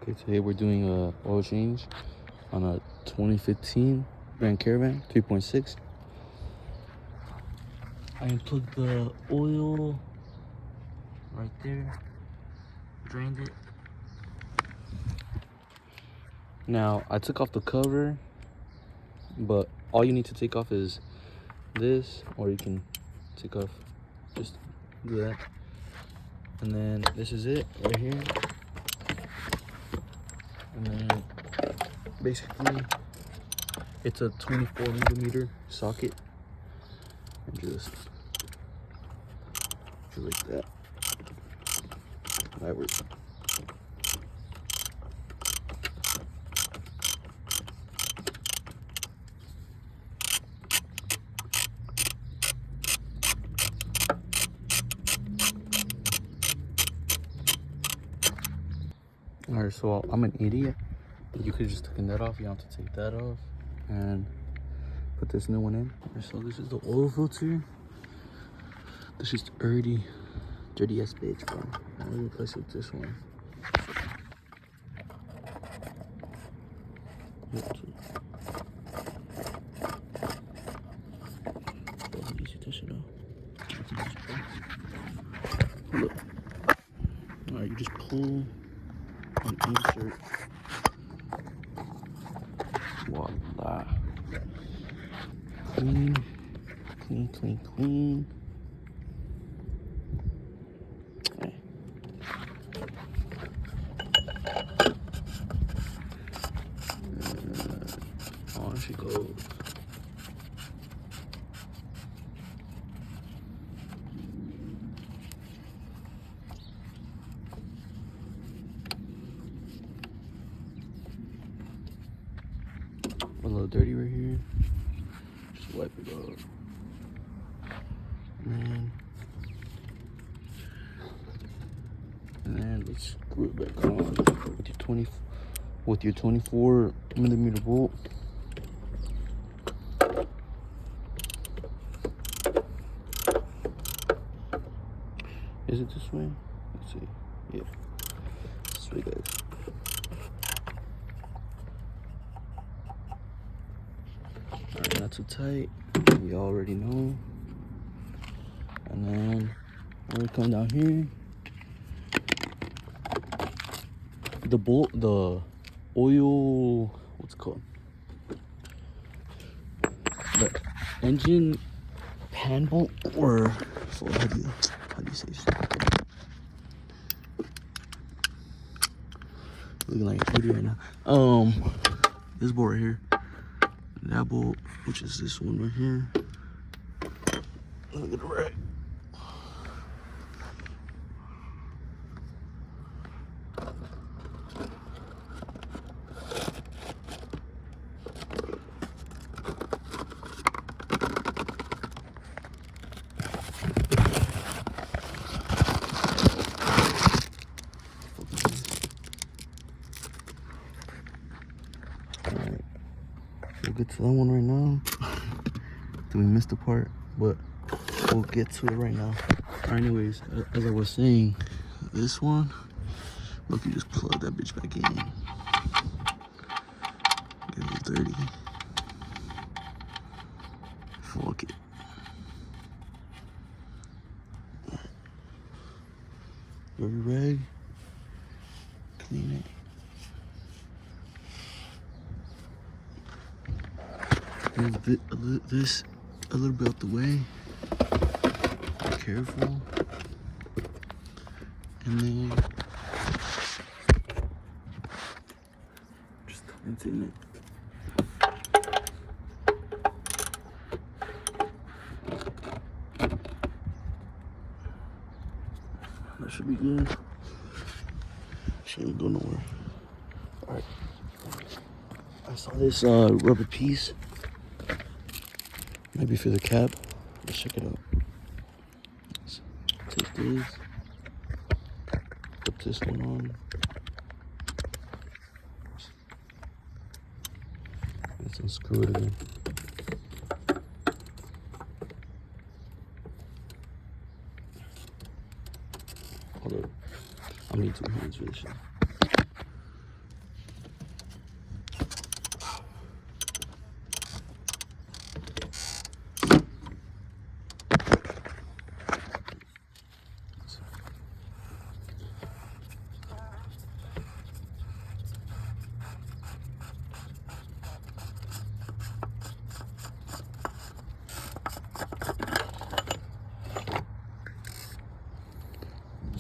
Okay, today we're doing a oil change on a 2015 Grand Caravan 3.6. I unplugged the oil right there, drained it. Now I took off the cover, but all you need to take off is this, or you can take off, just do that. And then this is it right here. And then basically it's a 24mm socket, and just like that. That works. Alright, so I'm an idiot. You could just take that off. You don't have to take that off and put this new one in. So this is the oil filter. This is dirty ass bitch, bro. I'm gonna replace it with this one. Look. Alright, you just pull and insert. Voila. Clean, clean, clean, clean. Okay. On she goes. A little dirty right here. Just wipe it off. And then let's screw it back on with your 24mm bolt. Is it this way? Let's see. Yeah. This way, guys. Alright, not too tight. We already know. And then when we come down here, the oil, what's it called? The engine pan bolt, or how do you say it? Looking like an idiot right now. This bolt right here, that bolt, which is this one right here. Look at the right. We'll get to that one right now. We missed the part, but we'll get to it right now. Anyways, as I was saying, this one, look, you just plug that bitch back in. Get it 30. Fuck it. Dirty rag. Clean it. Move this a little bit out the way. Be careful. And then just tighten it. That should be good. Shouldn't go nowhere. Alright. I saw this rubber piece. Maybe for the cap. Let's check it out. Let's take this. Put this one on. Let's unscrew it again. Hold up. I need 2 hands for this shit.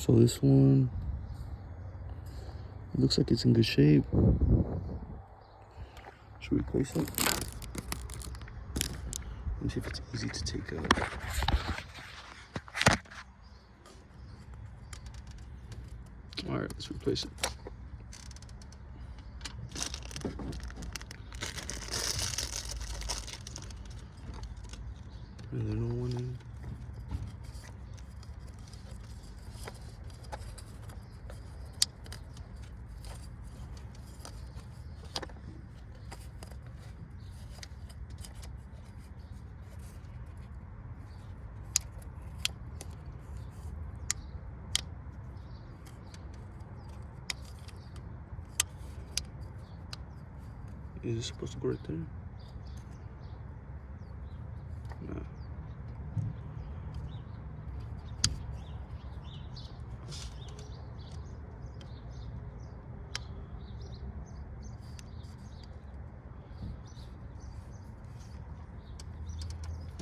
So this one, it looks like it's in good shape. Should we replace it? Let's see if it's easy to take out. All right, let's replace it. And then no one in. Is it supposed to go right there? No.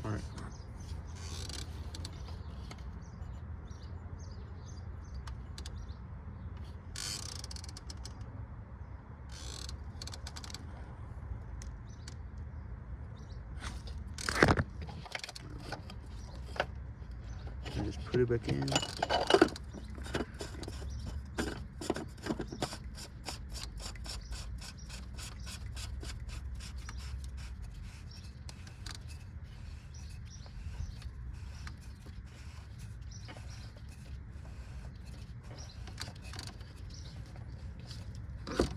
All right. And just put it back in.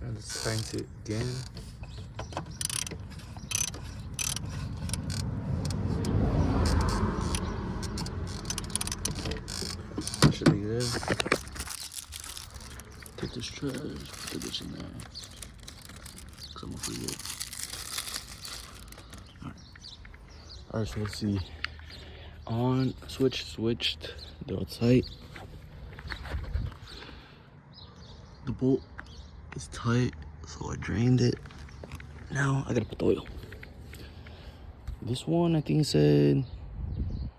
And let's tighten it again. That should be good. Take this trash, put this in there. Cause I'm gonna forget. Alright, so let's see. On, switched, they're all tight. The bolt is tight, so I drained it. Now I gotta put the oil. This one, I think it said,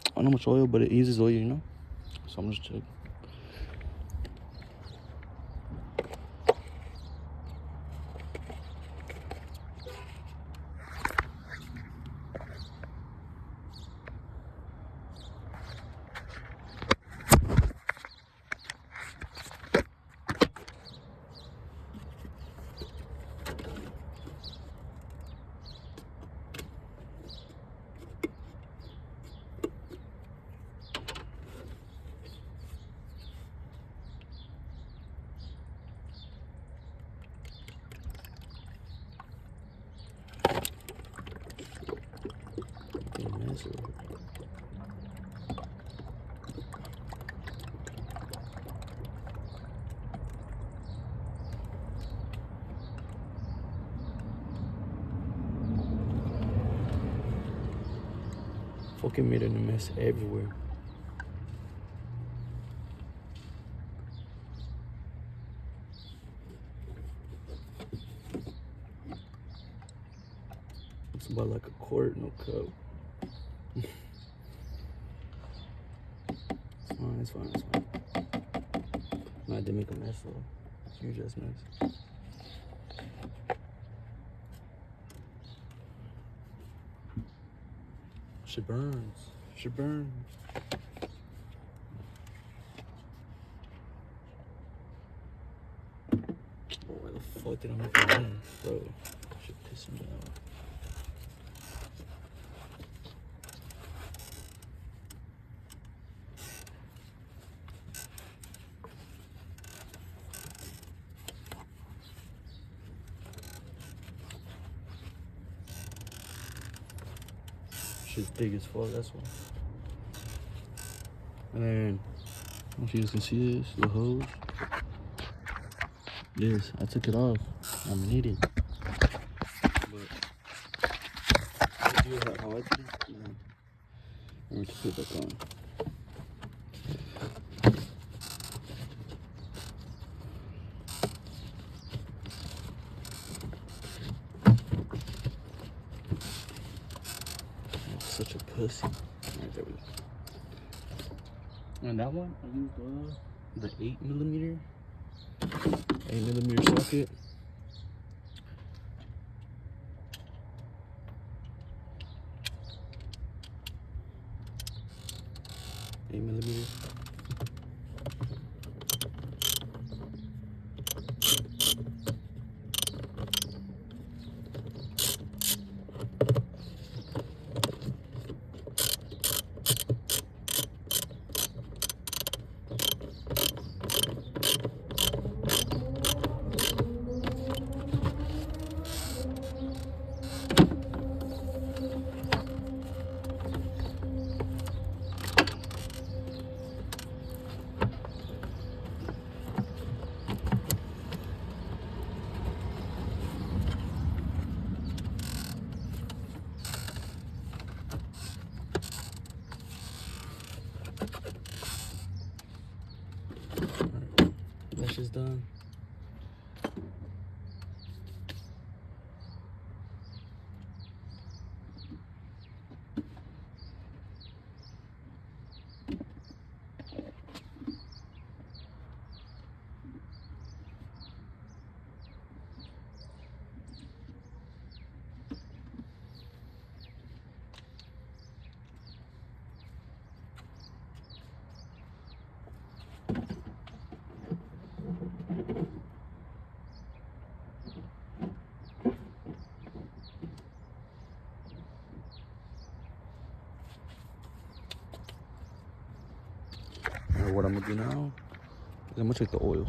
I don't know how much oil, but it uses oil, you know? So I'm just checking. Fucking made a mess everywhere. It's about like a quart, no cup. It's fine. No, I did make a mess though. Huge ass mess. Shit burns. Oh, why the fuck did I make it run, bro? Shit pissing me off. Shit's big as fuck, that's why. And then, I don't know if you guys can see this, the hose. Yes, I took it off. I'm an idiot. But, you know how I did it? I'm going to put it back on. Such a pussy. Alright, there we go. And that one, I used oil. the 8mm socket. That's just done. What I'm gonna do now is I'm gonna check the oil.